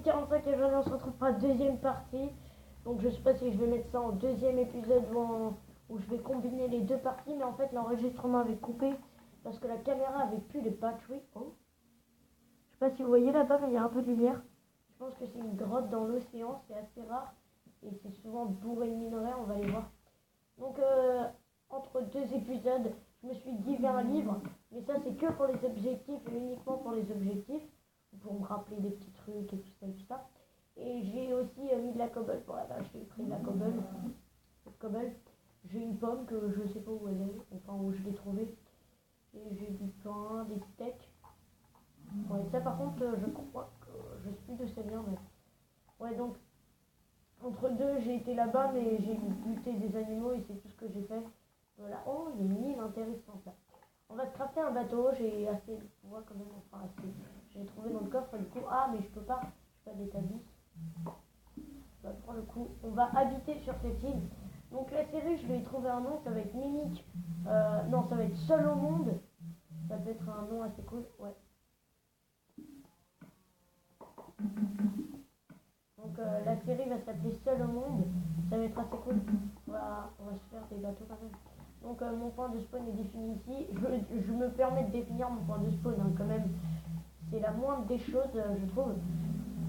46 et on se retrouve pour la deuxième partie. Donc je sais pas si je vais mettre ça en deuxième épisode où je vais combiner les deux parties, mais en fait l'enregistrement avait coupé parce que la caméra avait plus les batteries. Oh. Je sais pas si vous voyez là-bas, mais il y a un peu de lumière. Je pense que c'est une grotte dans l'océan, c'est assez rare et c'est souvent bourré de minerais, on va aller voir. Donc entre deux épisodes, je me suis dit vers un livre, mais ça c'est que pour les objectifs et uniquement pour les objectifs, pour me rappeler des petits trucs et tout ça et tout ça. Et j'ai aussi mis de la cobble pour la vache, j'ai pris de la cobble. J'ai une pomme que je sais pas où elle est, enfin où je l'ai trouvée. Et j'ai du pain, des steaks. Ouais, ça par contre, je crois que je suis de Seigneur, mais... Ouais, donc, entre deux, j'ai été là-bas, mais j'ai buté des animaux et c'est tout ce que j'ai fait. Voilà. Oh, il y a une île intéressante là. On va se crafter un bateau, j'ai assez de pouvoir quand même, enfin assez. J'ai trouvé dans le coffre du coup. Ah, mais je peux pas d'établi. Bah, pour le coup, on va habiter sur cette île. Donc la série, je vais y trouver un nom, ça va être Mimique. Non, ça va être Seul au monde. Ça peut être un nom assez cool, ouais. Donc la série va s'appeler Seul au monde. Ça va être assez cool. On va se faire des bateaux quand même. Donc mon point de spawn est défini ici. Je me permets de définir mon point de spawn hein, quand même. C'est la moindre des choses, je trouve.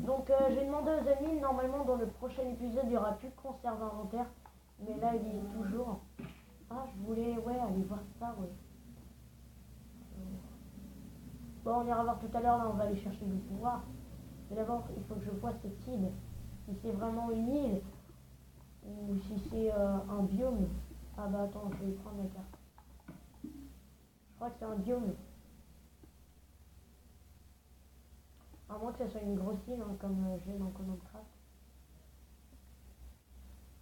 Donc j'ai demandé aux amis, normalement dans le prochain épisode il n'y aura plus de conserve inventaire. Mais là il y est toujours. Ah je voulais aller voir ça ouais. Bon on ira voir tout à l'heure, là on va aller chercher du pouvoir. Mais d'abord il faut que je vois cette île. Si c'est vraiment une île ou si c'est un biome. Ah bah attends je vais prendre la carte. Je crois que c'est un biome. À moins que ça soit une grosse île hein, comme j'ai dans Command Craft.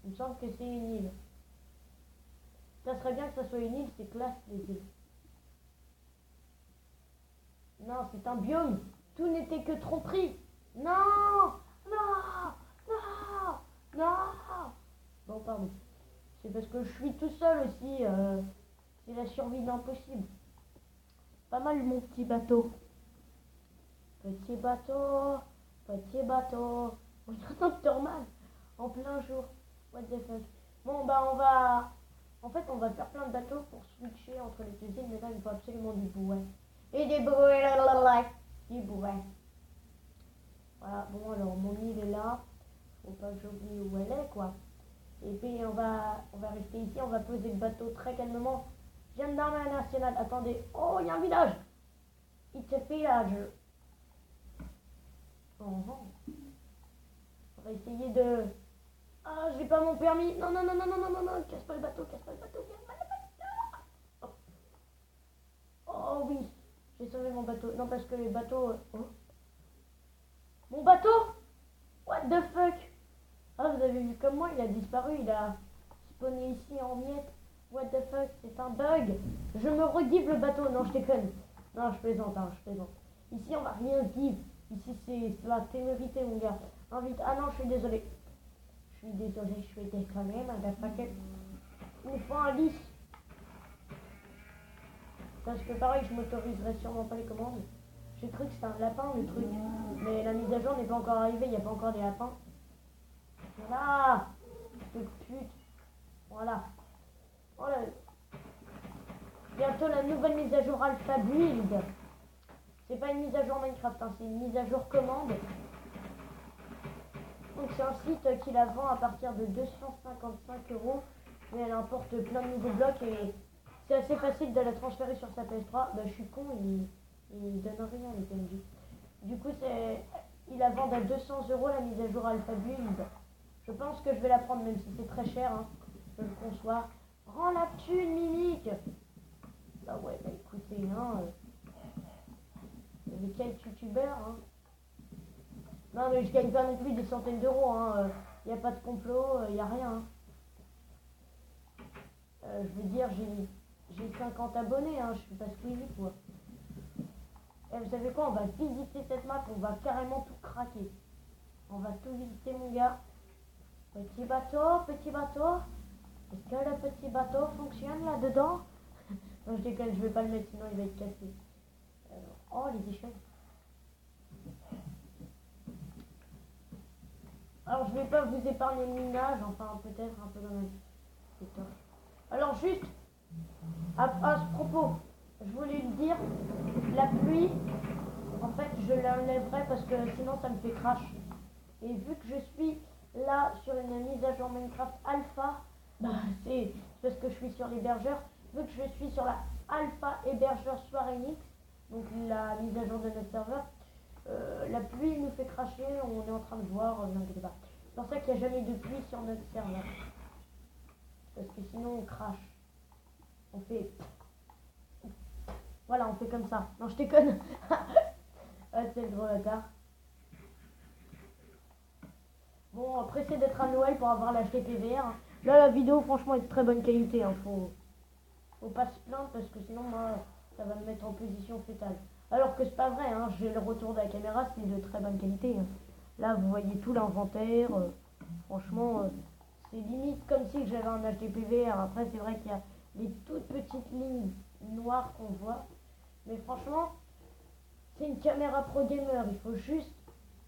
Il me semble que c'est une île. Ça serait bien que ça soit une île, c'est classe les îles. Non, c'est un biome. Tout n'était que tromperie. Non, non, non, non. Bon, pardon. C'est parce que je suis tout seul aussi. C'est la survie d'impossible. Pas mal mon petit bateau. Petit bateau, petit bateau. On dirait un Docteur en plein jour. What the fuck. Bon, bah on va... En fait, on va faire plein de bateaux pour switcher entre les deux îles, mais là, il faut absolument du bouet. Et des bouets, du bouet. Voilà, bon, alors, mon île est là. Faut pas que j'oublie où elle est, quoi. Et puis, on va rester ici, on va poser le bateau très calmement. Gendarmerie nationale, attendez. Oh, il y a un village. It's a village. Oh. On va essayer de... Ah, j'ai pas mon permis. Non, non, non, non, non, non, non, non, casse pas le bateau, casse pas le bateau, casse pas le bateau. Oh oui, j'ai sauvé mon bateau. Non, parce que les bateaux... Oh. Mon bateau? What the fuck? Ah, vous avez vu comme moi, il a disparu, il a spawné ici en miettes. What the fuck, c'est un bug. Je me regive le bateau. Non, je déconne. Non, je plaisante, hein, je plaisante. Ici, on va rien give. Ici, c'est la témérité, mon gars. Invite... Ah non, je suis désolé. Je suis déconné, motherfucker. Il me faut un lisse. Parce que pareil, je m'autoriserai sûrement pas les commandes. J'ai cru que c'était un lapin, le truc. Mais la mise à jour n'est pas encore arrivée, il n'y a pas encore des lapins. Voilà. Pute. Voilà. Voilà. Bientôt la nouvelle mise à jour Alpha Build. C'est pas une mise à jour Minecraft, hein, c'est une mise à jour commande. Donc c'est un site qui la vend à partir de 255 €. Mais elle importe plein de nouveaux blocs et c'est assez facile de la transférer sur sa PS3. Bah je suis con, il donne rien les PNJ. Du coup ils la vendent à 200 € la mise à jour Alpha Build. Je pense que je vais la prendre même si c'est très cher, hein. Je le conçois. Rends la thune Mimique. Bah ouais, bah écoutez, hein. Mais quel youtubeur, hein. Non mais je gagne pas non plus des centaines d'euros, hein. Y a pas de complot, y a rien. Hein. Je veux dire, j'ai 50 abonnés, hein. Je suis pas suivi quoi. Et vous savez quoi, on va visiter cette map, on va carrément tout craquer. On va tout visiter mon gars. Petit bateau, petit bateau. Est-ce que le petit bateau fonctionne là-dedans? Non je déconne, je vais pas le mettre sinon il va être cassé. Alors, oh les échelles. Alors je vais pas vous épargner le minage, enfin peut-être un peu quand même. Alors juste, à ce propos, je voulais le dire, la pluie, en fait je l'enlèverai parce que sinon ça me fait crash. Et vu que je suis là sur une mise à jour Minecraft Alpha, bah c'est parce que je suis sur l'hébergeur, vu que je suis sur la Alpha hébergeur Soirenix, donc la mise à jour de notre serveur, la pluie nous fait cracher, on est en train de voir, ne inquiétez pas. C'est pour ça qu'il n'y a jamais de pluie sur notre serveur. Parce que sinon on crache. On fait... Voilà, on fait comme ça. Non, je déconne. Ah, c'est le gros bâtard. Bon, pressé d'être à Noël pour avoir l'acheté PVR. Là, la vidéo, franchement, est de très bonne qualité. Hein. Faut pas se plaindre parce que sinon, moi, ça va me mettre en position fétale. Alors que c'est pas vrai, hein. J'ai le retour de la caméra, c'est de très bonne qualité. Hein. Là, vous voyez tout l'inventaire. Franchement, c'est limite comme si j'avais un HD PVR. Après, c'est vrai qu'il y a les toutes petites lignes noires qu'on voit. Mais franchement, c'est une caméra pro gamer. Il faut juste,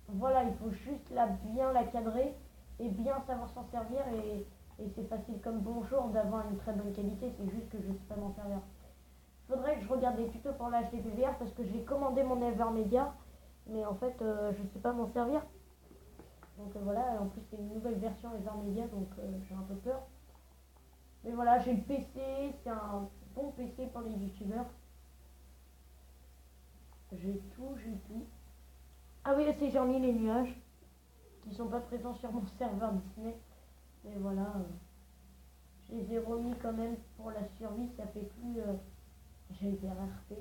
voilà, il faut juste bien la cadrer et bien savoir s'en servir. Et c'est facile comme bonjour d'avoir une très bonne qualité. C'est juste que je ne sais pas m'en servir. Il faudrait que je regarde des tutos pour l'acheter PVR parce que j'ai commandé mon Evermedia. Mais en fait, je ne sais pas m'en servir. Donc voilà, en plus c'est une nouvelle version Evermedia, donc j'ai un peu peur. Mais voilà, j'ai le PC, c'est un bon PC pour les youtubeurs. J'ai tout. Ah oui, aussi j'ai mis les nuages qui sont pas présents sur mon serveur Disney. Mais voilà, je les ai remis quand même pour la survie, ça fait plus... j'ai été RRP,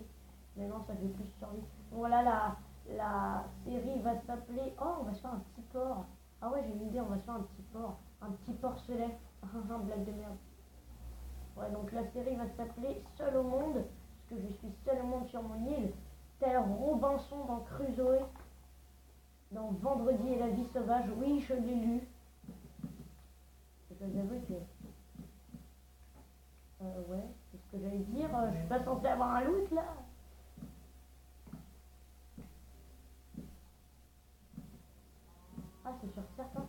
mais non, ça fait plus survie. Donc voilà, la série va s'appeler... Oh, on va se faire un petit port. Ah ouais, j'ai une idée, on va se faire un petit port. Un petit porcelet. Blague de merde. Ouais, donc la série va s'appeler Seul au monde, parce que je suis seul au monde sur mon île. Tel Robinson dans Crusoe, dans Vendredi et la vie sauvage. Oui, je l'ai lu. Je vous avoue que... ouais, c'est ce que j'allais dire. Je suis pas censé avoir un loot, là. Ah, c'est sur certains.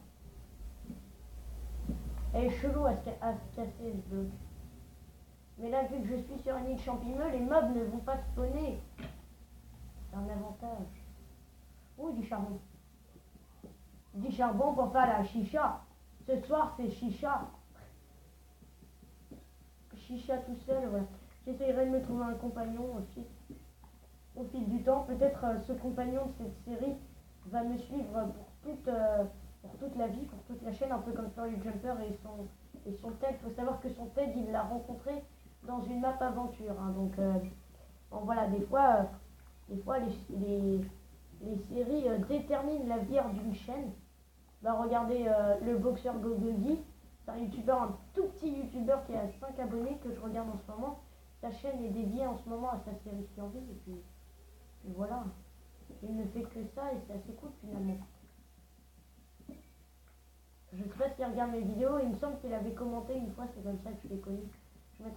Elle est chelou à se casser, ce bloc. Mais là, vu que je suis sur une île champigneuse, les mobs ne vont pas spawner. C'est un avantage. Oh, du charbon. Du charbon pour faire la chicha. Ce soir, c'est chicha. Chicha tout seul, voilà. J'essayerai de me trouver un compagnon aussi. Au fil du temps, peut-être ce compagnon de cette série va me suivre pour toute la vie, pour toute la chaîne, un peu comme Furry Jumper et son Ted. Il faut savoir que son Ted, il l'a rencontré dans une map aventure. Hein. Donc, bon, voilà, des fois les séries déterminent l'avenir d'une chaîne. Bah, regardez le boxeur Gogogi, c'est un youtubeur, un tout petit youtubeur qui a 5 abonnés que je regarde en ce moment. Sa chaîne est dédiée en ce moment à sa série survie et puis voilà. Il ne fait que ça et c'est assez cool finalement. Je sais pas s'il regarde mes vidéos, il me semble qu'il avait commenté une fois, c'est comme ça que je l'ai connu.